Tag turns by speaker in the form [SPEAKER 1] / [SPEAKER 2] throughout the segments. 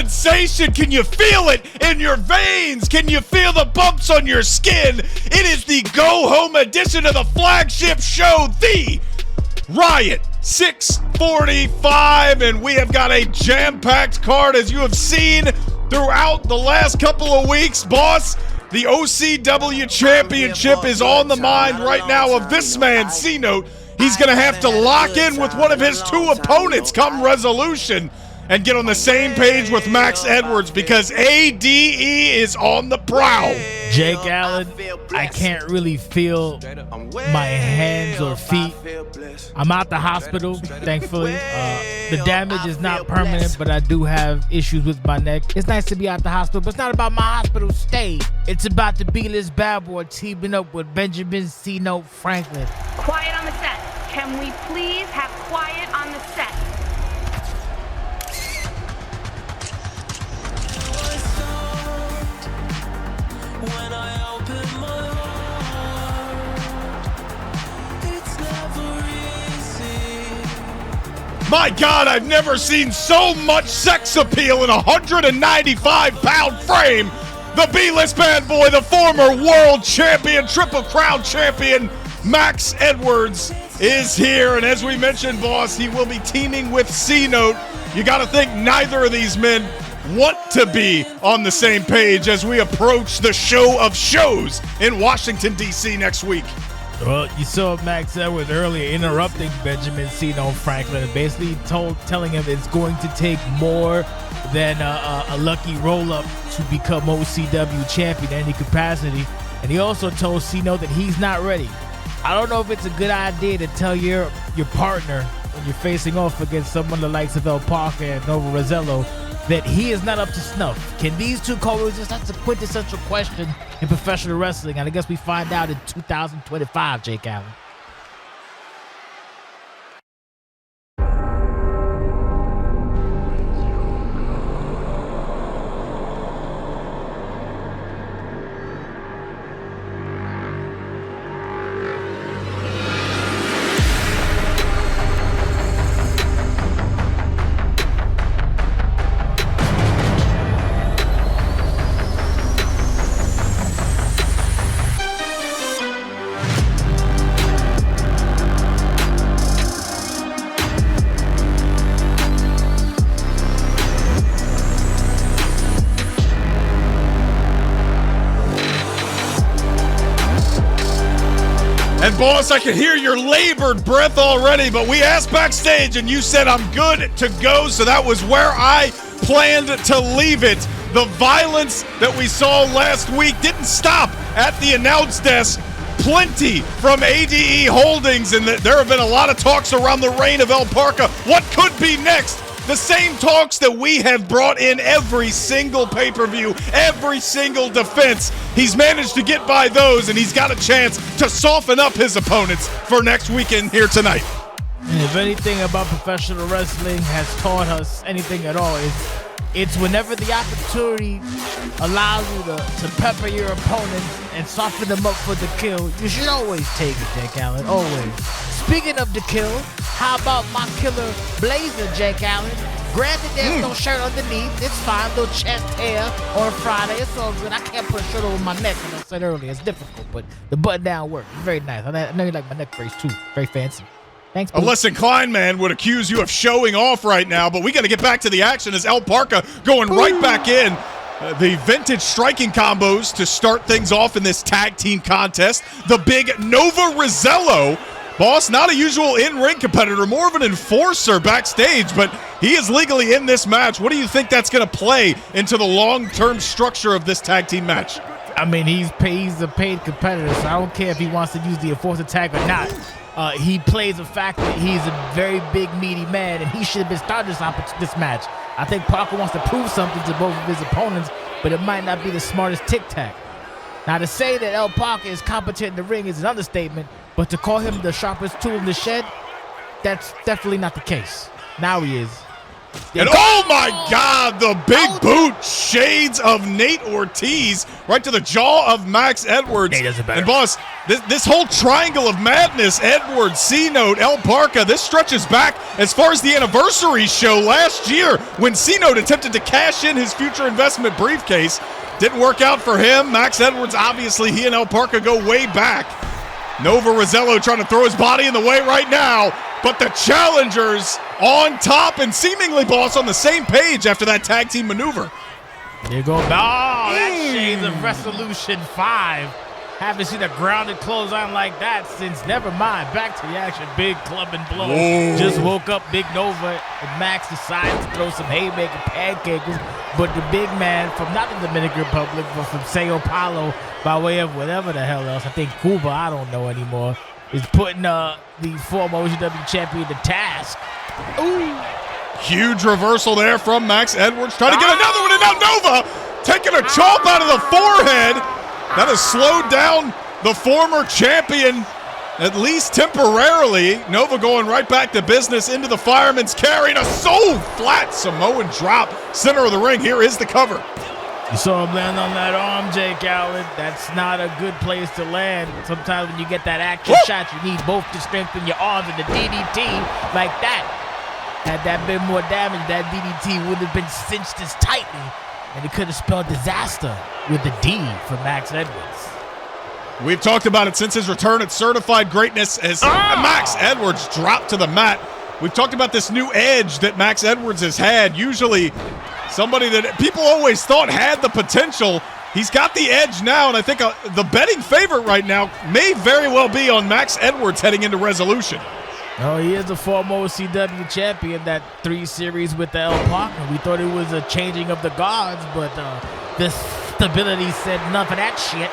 [SPEAKER 1] sensation? Can you feel it in your veins? Can you feel the bumps on your skin? It is the go-home edition of the flagship show, the Riot 645, and we have got a jam-packed card, as you have seen throughout the last couple of weeks, boss. The OCW Championship is on the mind right now of this man, C-Note. He's going to have to lock in with one of his two opponents come resolution and get on the same page with Max Edwards, because ADE is on the prowl.
[SPEAKER 2] Jake Allen, I can't really feel my hands or feet. I'm out the hospital, thankfully. The damage is not permanent, but I do have issues with my neck. It's nice to be out the hospital, but it's not about my hospital stay. It's about the B-list bad boy teaming up with Benjamin C-Note Franklin.
[SPEAKER 3] Quiet on the set. Can we please have quiet on the set?
[SPEAKER 4] When I open my heart, it's never easy.
[SPEAKER 1] My God, I've never seen so much sex appeal in a 195-pound frame. The B-list bad boy, the former world champion, Triple Crown champion, Max Edwards is here. And as we mentioned, boss, he will be teaming with C-Note. You got to think neither of these men want to be on the same page as we approach the show of shows in Washington, D.C. next week.
[SPEAKER 2] Well, you saw Max Edwards earlier interrupting Benjamin C-Note Franklin and basically telling him it's going to take more than a lucky roll-up to become OCW champion in any capacity. And he also told C-Note that he's not ready. I don't know if it's a good idea to tell your partner when you're facing off against someone the likes of El Parker and Nova Rosello that he is not up to snuff. Can these two coexist? That's a quintessential question in professional wrestling, and I guess we find out in 2025, Jake Allen.
[SPEAKER 1] And boss, I can hear your labored breath already, but we asked backstage and you said I'm good to go, so that was where I planned to leave it. The violence that we saw last week didn't stop at the announce desk. Plenty from ADE Holdings, and there have been a lot of talks around the reign of El Parca. What could be next? The same talks that we have brought in every single pay-per-view, every single defense. He's managed to get by those, and he's got a chance to soften up his opponents for next weekend here tonight.
[SPEAKER 2] And if anything about professional wrestling has taught us anything at all, it's whenever the opportunity allows you to pepper your opponent and soften them up for the kill, you should always take it, Jake Allen, always. Speaking of the kill, how about my killer blazer, Jake Allen? Granted, there's no shirt underneath. It's fine. No chest hair on Friday. It's all good. I can't put a shirt over my neck, as I said earlier. It's difficult, but the button down works. Very nice. I know you like my neck brace, too. Very fancy. Thanks,
[SPEAKER 1] a less inclined man would accuse you of showing off right now, but we got to get back to the action as El Parca going right back in. The vintage striking combos to start things off in this tag team contest. The big Nova Rosello. Boss, not a usual in-ring competitor, more of an enforcer backstage, but he is legally in this match. What do you think that's going to play into the long-term structure of this tag team match?
[SPEAKER 2] I mean, he's a paid competitor, so I don't care if he wants to use the enforcer tag or not. He plays the fact that he's a very big, meaty man, and he should have been starting this match. I think Parker wants to prove something to both of his opponents, but it might not be the smartest tic-tac. Now, to say that El Parker is competent in the ring is an understatement, but to call him the sharpest tool in the shed, that's definitely not the case. Now he is.
[SPEAKER 1] And oh my God, the big boot shades of Nate Ortiz right to the jaw of Max Edwards.
[SPEAKER 2] Nate does it better.
[SPEAKER 1] And boss, this whole triangle of madness, Edwards, C-Note, El Parca, this stretches back as far as the anniversary show last year when C-Note attempted to cash in his future investment briefcase. Didn't work out for him. Max Edwards, obviously, he and El Parca go way back. Nova Rosello trying to throw his body in the way right now, but the challengers on top and seemingly, boss, on the same page after that tag team maneuver.
[SPEAKER 2] There you go. Oh, that shades of Resolution 5. Haven't seen a grounded clothesline like that since, never mind. Back to the action. Big club and blow.
[SPEAKER 1] Whoa.
[SPEAKER 2] Just woke up Big Nova, and Max decides to throw some haymaker pancakers. But the big man from not the Dominican Republic, but from Sao Paulo, by way of whatever the hell else, I think Cuba, I don't know anymore, is putting the former OCW champion to task. Ooh.
[SPEAKER 1] Huge reversal there from Max Edwards. Trying to get another one, and now Nova taking a chomp out of the forehead. That has slowed down the former champion, at least temporarily. Nova going right back to business into the fireman's carry, and a flat Samoan drop. Center of the ring. Here is the cover.
[SPEAKER 2] You saw him land on that arm, Jake Allen. That's not a good place to land. Sometimes when you get that action shot, you need both to strengthen your arms, and the DDT like that. Had that been more damage, that DDT would have been cinched as tightly, and it could have spelled disaster with the D for Max Edwards.
[SPEAKER 1] We've talked about it since his return at Certified Greatness as Max Edwards dropped to the mat. We've talked about this new edge that Max Edwards has had. Usually somebody that people always thought had the potential. He's got the edge now, and I think the betting favorite right now may very well be on Max Edwards heading into Resolution.
[SPEAKER 2] Oh, he is the former OCW champion, that 3 series with the El Parca. We thought it was a changing of the guards, but the stability said enough of that shit.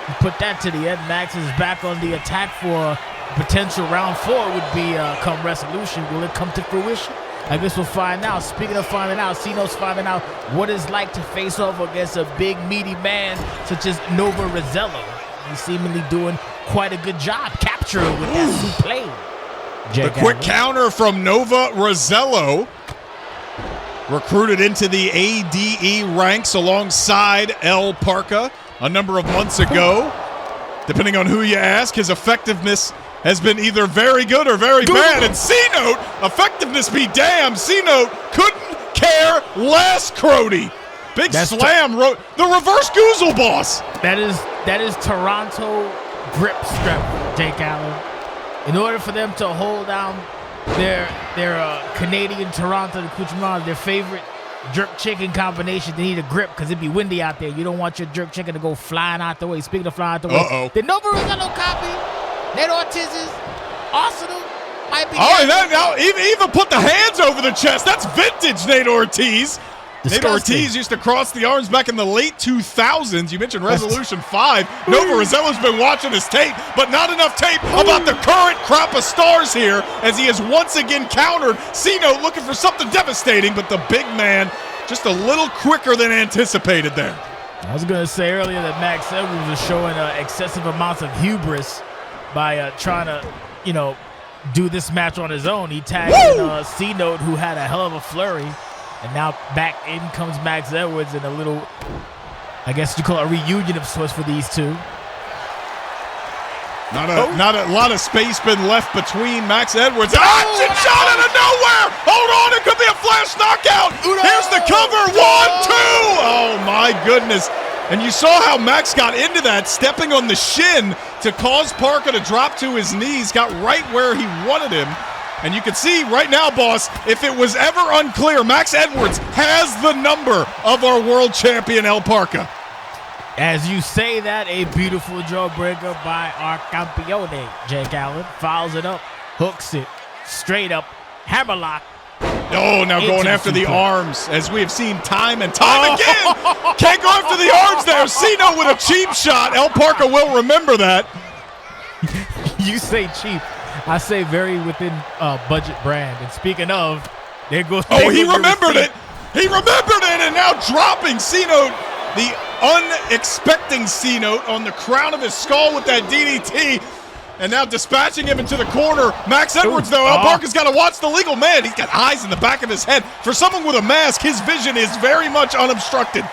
[SPEAKER 2] You put that to the end. Max is back on the attack for potential round 4 would be come Resolution. Will it come to fruition? I guess we'll find out. Speaking of finding out, Cino's finding out what it's like to face off against a big, meaty man such as Nova Rosello. He's seemingly doing quite a good job capturing with that suplex.
[SPEAKER 1] The quick counter from Nova Rosello, recruited into the ADE ranks alongside El Parca a number of months ago. Depending on who you ask, his effectiveness has been either very good or very bad. And C-Note, effectiveness be damned, C-Note couldn't care less, Crody. Big slam, the reverse goozle, boss.
[SPEAKER 2] That is Toronto grip strap, Jake Allen. In order for them to hold down their Canadian Toronto, the Accoutrements, their favorite jerk chicken combination, they need a grip because it'd be windy out there. You don't want your jerk chicken to go flying out the way. Speaking of flying out the way, the Nova Rosello copy, Nate Ortiz's Arsenal might be.
[SPEAKER 1] Now even put the hands over the chest. That's vintage Nate Ortiz. Disgusting. Nate Ortiz used to cross the arms back in the late 2000s. You mentioned Resolution 5. Nova Rosello's been watching his tape, but not enough tape about the current crop of stars here as he has once again countered. C-Note looking for something devastating, but the big man just a little quicker than anticipated there.
[SPEAKER 2] I was going to say earlier that Max Edwards was showing excessive amounts of hubris by trying to, do this match on his own. He tagged in C-Note, who had a hell of a flurry. And now back in comes Max Edwards in a little, I guess you call it a reunion of sorts for these two.
[SPEAKER 1] Not a lot of space been left between Max Edwards. Action shot out of nowhere! Hold on, it could be a flash knockout! Here's the cover, 1, 2! Oh my goodness. And you saw how Max got into that, stepping on the shin to cause Parca to drop to his knees, got right where he wanted him. And you can see right now, boss, if it was ever unclear, Max Edwards has the number of our world champion, El Parca.
[SPEAKER 2] As you say that, a beautiful jawbreaker by our campione, Jake Allen. Fouls it up, hooks it, straight up, hammerlock.
[SPEAKER 1] Oh, now going after the arms, as we have seen time and time again. Can't go after the arms there. C-Note with a cheap shot. El Parca will remember that.
[SPEAKER 2] You say cheap. I say very within budget brand. And speaking of, there goes.
[SPEAKER 1] Oh, he remembered it. He remembered it, and now dropping C-Note, the unexpecting C-Note on the crown of his skull with that DDT. And now dispatching him into the corner. Max Edwards, though, El Parker's got to watch the legal man. He's got eyes in the back of his head. For someone with a mask, his vision is very much unobstructed.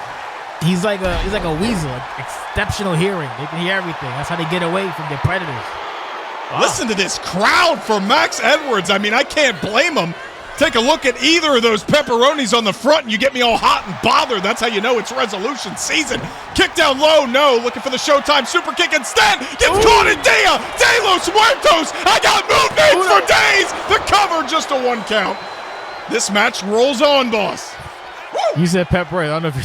[SPEAKER 2] He's like a weasel, exceptional hearing. They can hear everything. That's how they get away from their predators. Wow.
[SPEAKER 1] Listen to this crowd for Max Edwards. I mean, I can't blame him. Take a look at either of those pepperonis on the front and you get me all hot and bothered. That's how you know it's resolution season. Kick down low, no. Looking for the Showtime super kick instead. Gets caught in De Los Muertos. I got movement for days. The cover, just a 1 count. This match rolls on, boss. Woo!
[SPEAKER 2] You said pepperoni. I don't know if you're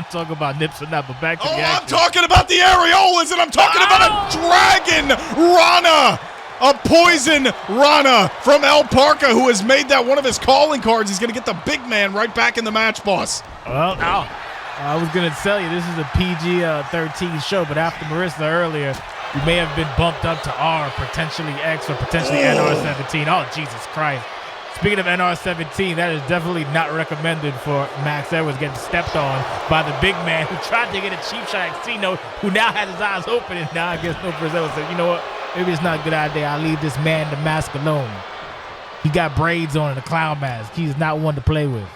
[SPEAKER 2] talking about nips or not, but back to the action.
[SPEAKER 1] I'm talking about the areolas, and I'm talking about a dragon Rana. A poison Rana from El Parker, who has made that one of his calling cards. He's going to get the big man right back in the match, boss.
[SPEAKER 2] Well, I was going to tell you, this is a PG-13 show, but after Marissa earlier, you may have been bumped up to R, potentially X, or potentially NR17. Oh, Jesus Christ. Speaking of NR17, that is definitely not recommended for Max Edwards getting stepped on by the big man who tried to get a cheap shot at C-Note, who now has his eyes open, and now I guess no Brazil said, you know what? Maybe it's not a good idea. I'll leave this man the mask alone. He got braids on and a clown mask. He's not one to play with.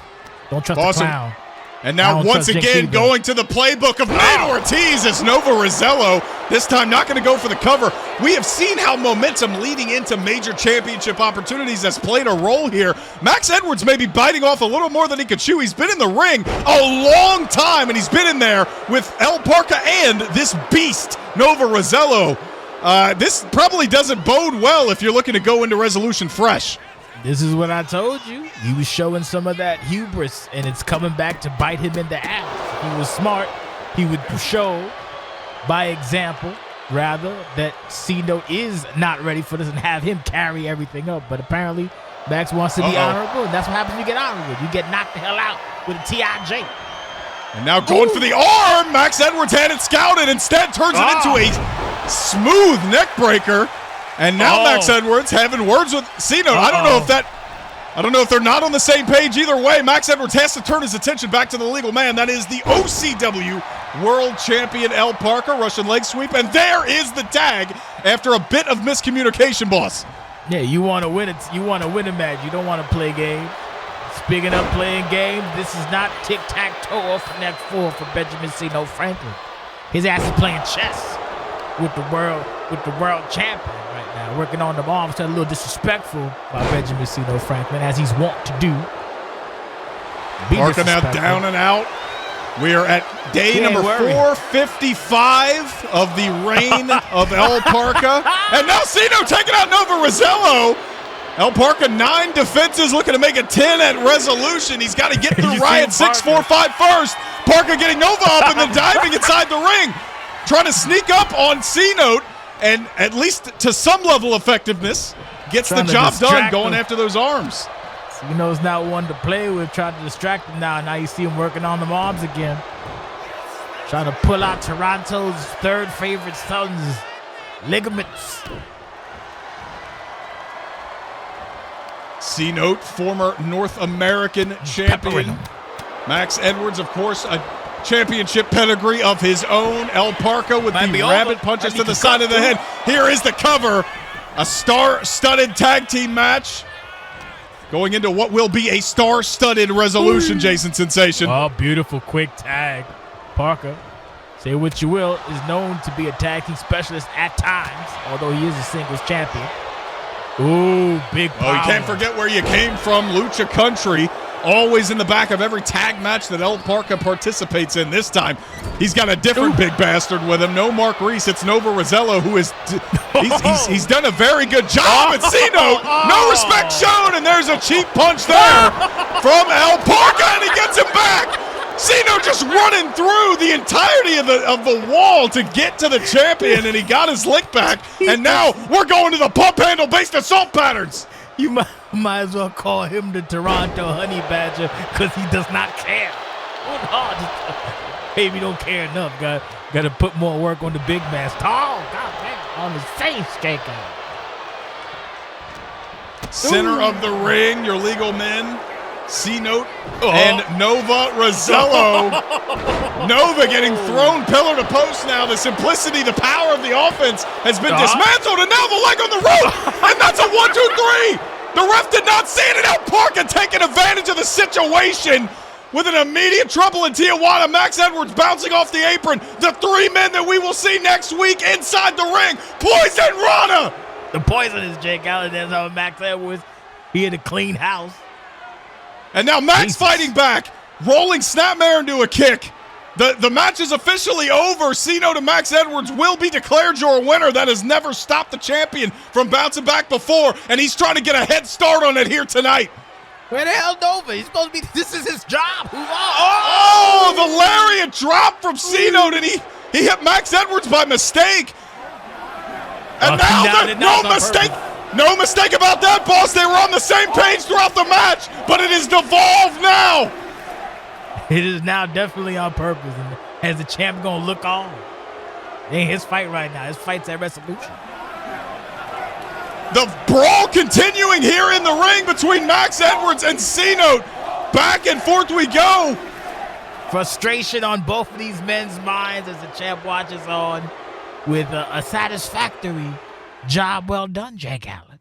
[SPEAKER 2] Don't trust the clown.
[SPEAKER 1] And now once again going to the playbook of Nate Ortiz is Nova Rosello. This time not going to go for the cover. We have seen how momentum leading into major championship opportunities has played a role here. Max Edwards may be biting off a little more than he could chew. He's been in the ring a long time, and he's been in there with El Parker and this beast, Nova Rosello. This probably doesn't bode well if you're looking to go into resolution fresh.
[SPEAKER 2] This is what I told you. He was showing some of that hubris, and it's coming back to bite him in the ass. If he was smart, he would show, by example, rather, that C-Note is not ready for this and have him carry everything up. But apparently, Max wants to be honorable, and that's what happens when you get honorable. You get knocked the hell out with a TIJ.
[SPEAKER 1] And now going for the arm. Max Edwards had it scouted. Instead, turns it into a smooth neck breaker. And now Max Edwards having words with C-Note. I don't know if they're not on the same page either way. Max Edwards has to turn his attention back to the legal man. That is the OCW World Champion El Parker, Russian leg sweep. And there is the tag after a bit of miscommunication, boss.
[SPEAKER 2] Yeah, you want to win it. You want to win a match. You don't want to play games. Speaking of playing games, this is not tic-tac-toe or Net 4 for Benjamin C-Note Franklin. His ass is playing chess with the world champion right now, working on the arms. A little disrespectful by Benjamin C-Note Franklin, as he's wont to do.
[SPEAKER 1] Parker now down and out. We are at day number 455 of the reign of El Parker. And now C-Note taking out Nova Rosello. El Parker 9 defenses, looking to make a 10 at resolution. He's got to get through Riot 6-4-5 first. Parker getting Nova up and then diving inside the ring. Trying to sneak up on C-Note, and at least to some level effectiveness, gets the job done going after those arms.
[SPEAKER 2] C-Note's not one to play with, trying to distract him now. Now you see him working on the arms again. Trying to pull out Toronto's third favorite son's ligaments.
[SPEAKER 1] C-Note, former North American champion. Max Edwards, of course, a championship pedigree of his own. El Parker with the rabbit punches to the side of the head. Here is the cover. A star-studded tag team match. Going into what will be a star-studded resolution, Jason Sensation.
[SPEAKER 2] Oh, beautiful quick tag. Parker, say what you will, is known to be a tag team specialist at times, although he is a singles champion. Ooh, big power.
[SPEAKER 1] Oh, you can't forget where you came from, Lucha Country. Always in the back of every tag match that El Parker participates in. This time, he's got a different big bastard with him. No Mark Reese, it's Nova Rosello, who is he's done a very good job at C-Note. No respect shown, and there's a cheap punch there from El Parker, and he gets him back. C-Note just running through the entirety of the wall to get to the champion, and he got his lick back. And now we're going to the pump handle based assault patterns.
[SPEAKER 2] You might as well call him the Toronto Honey Badger, because he does not care. Maybe don't care enough. Got to put more work on the big man. Tall, goddamn, on his face,
[SPEAKER 1] Center of the ring, your legal men C-Note and Nova Rosello. Nova getting thrown pillar to post now. The simplicity, the power of the offense has been dismantled, and now the leg on the rope, and that's a 1-2-3. The ref did not see it, and now Parker taking advantage of the situation with an immediate trouble in Tijuana. Max Edwards bouncing off the apron. The three men that we will see next week inside the ring. Poison Rana.
[SPEAKER 2] The poison is Jake Allen. That's how Max Edwards. He had a clean house.
[SPEAKER 1] And now Max fighting back, rolling Snapmare into a kick. The match is officially over. C-Note and Max Edwards will be declared your winner. That has never stopped the champion from bouncing back before, and he's trying to get a head start on it here tonight.
[SPEAKER 2] Where the hell Nova? He's supposed to be. This is his job.
[SPEAKER 1] Oh, the lariat drop from C-Note, and he hit Max Edwards by mistake. And no mistake. No mistake about that, boss. They were on the same page throughout the match, but it is devolved now.
[SPEAKER 2] It is now definitely on purpose. And as the champ going to look on. It ain't his fight right now. His fight's at Resolution.
[SPEAKER 1] The brawl continuing here in the ring between Max Edwards and C-Note. Back and forth we go.
[SPEAKER 2] Frustration on both of these men's minds as the champ watches on with a satisfactory job well done, Jake Allen.